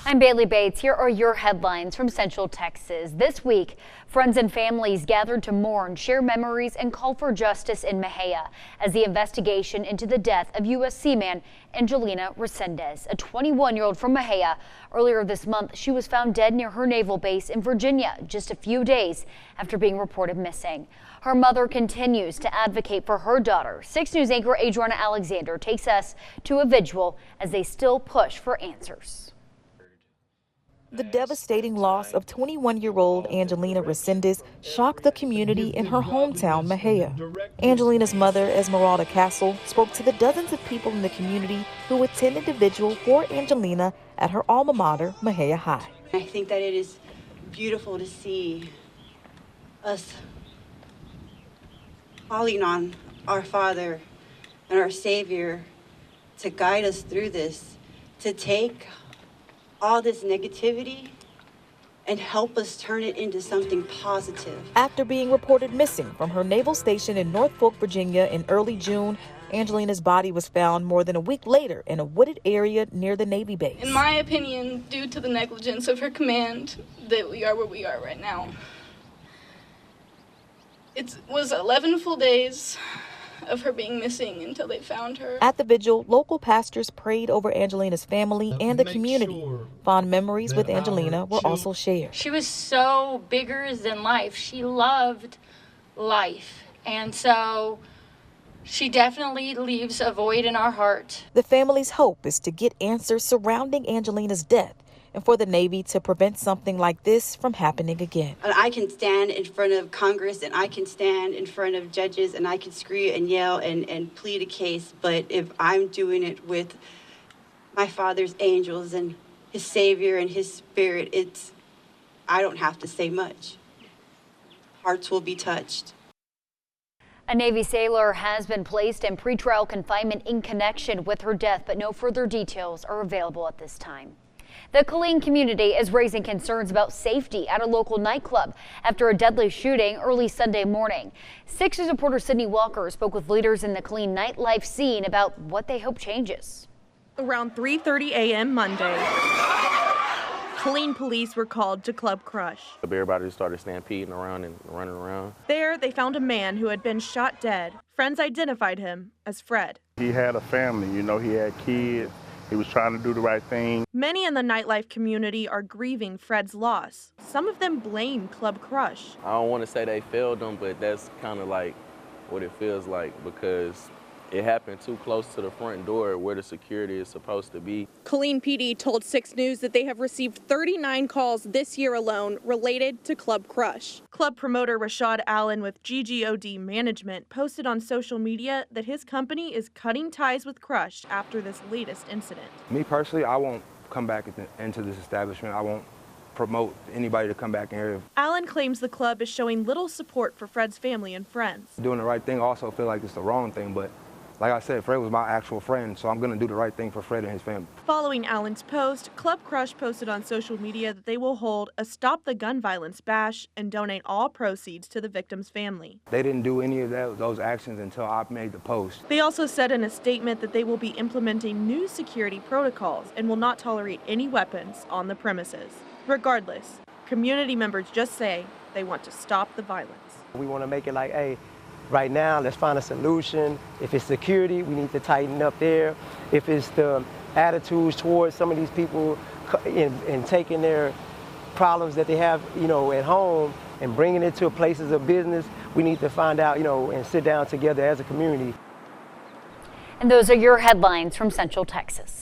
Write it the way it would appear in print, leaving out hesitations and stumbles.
I'm Bailey Bates. Here are your headlines from Central Texas. This week, friends and families gathered to mourn, share memories, and call for justice in Mejia as the investigation into the death of U.S. Seaman Angelina Resendez, a 21-year-old from Mejia. Earlier this month, she was found dead near her naval base in Virginia just a few days after being reported missing. Her mother continues to advocate for her daughter. 6 News anchor Adriana Alexander takes us to a vigil as they still push for answers. The devastating loss of 21-year-old Angelina Resendez shocked the community in her hometown, Mejia. Angelina's mother, Esmeralda Castle, spoke to the dozens of people in the community who attended the vigil for Angelina at her alma mater, Mejia High. I think that it is beautiful to see us calling on our Father and our Savior to guide us through this, to take all this negativity and help us turn it into something positive. After being reported missing from her naval station in Norfolk, Virginia in early June, Angelina's body was found more than a week later in a wooded area near the Navy base. In my opinion, due to the negligence of her command, that we are where we are right now. It was 11 full days of her being missing until they found her. At the vigil, local pastors prayed over Angelina's family and the community. Fond memories with Angelina were also shared. She was so bigger than life. She loved life. And so she definitely leaves a void in our heart. The family's hope is to get answers surrounding Angelina's death and for the Navy to prevent something like this from happening again. And I can stand in front of Congress and I can stand in front of judges and I can scream and yell and plead a case, but if I'm doing it with my Father's angels and his Savior and his Spirit, I don't have to say much. Hearts will be touched. A Navy sailor has been placed in pretrial confinement in connection with her death, but no further details are available at this time. The Killeen community is raising concerns about safety at a local nightclub after a deadly shooting early Sunday morning. 6 News reporter Sydney Walker spoke with leaders in the Killeen nightlife scene about what they hope changes. Around 3:30 a.m. Monday, Killeen police were called to Club Crush. Everybody just started stampeding around and running around. There, they found a man who had been shot dead. Friends identified him as Fred. He had a family, he had kids. He was trying to do the right thing. Many in the nightlife community are grieving Fred's loss. Some of them blame Club Crush. I don't want to say they failed them, but that's kind of like what it feels like because it happened too close to the front door where the security is supposed to be. Killeen PD told 6 News that they have received 39 calls this year alone related to Club Crush. Club promoter Rashad Allen with GGOD Management posted on social media that his company is cutting ties with Crush after this latest incident. Me personally, I won't come back into this establishment. I won't promote anybody to come back in here. Allen claims the club is showing little support for Fred's family and friends. Doing the right thing, I also feel like it's the wrong thing, but like I said, Fred was my actual friend, so I'm going to do the right thing for Fred and his family. Following Allen's post, Club Crush posted on social media that they will hold a Stop the Gun Violence bash and donate all proceeds to the victim's family. They didn't do any of those actions until I made the post. They also said in a statement that they will be implementing new security protocols and will not tolerate any weapons on the premises. Regardless, community members just say they want to stop the violence. We want to make it like, hey, right now, let's find a solution. If it's security, we need to tighten up there. If it's the attitudes towards some of these people and taking their problems that they have, at home and bringing it to places of business, we need to find out, and sit down together as a community. And those are your headlines from Central Texas.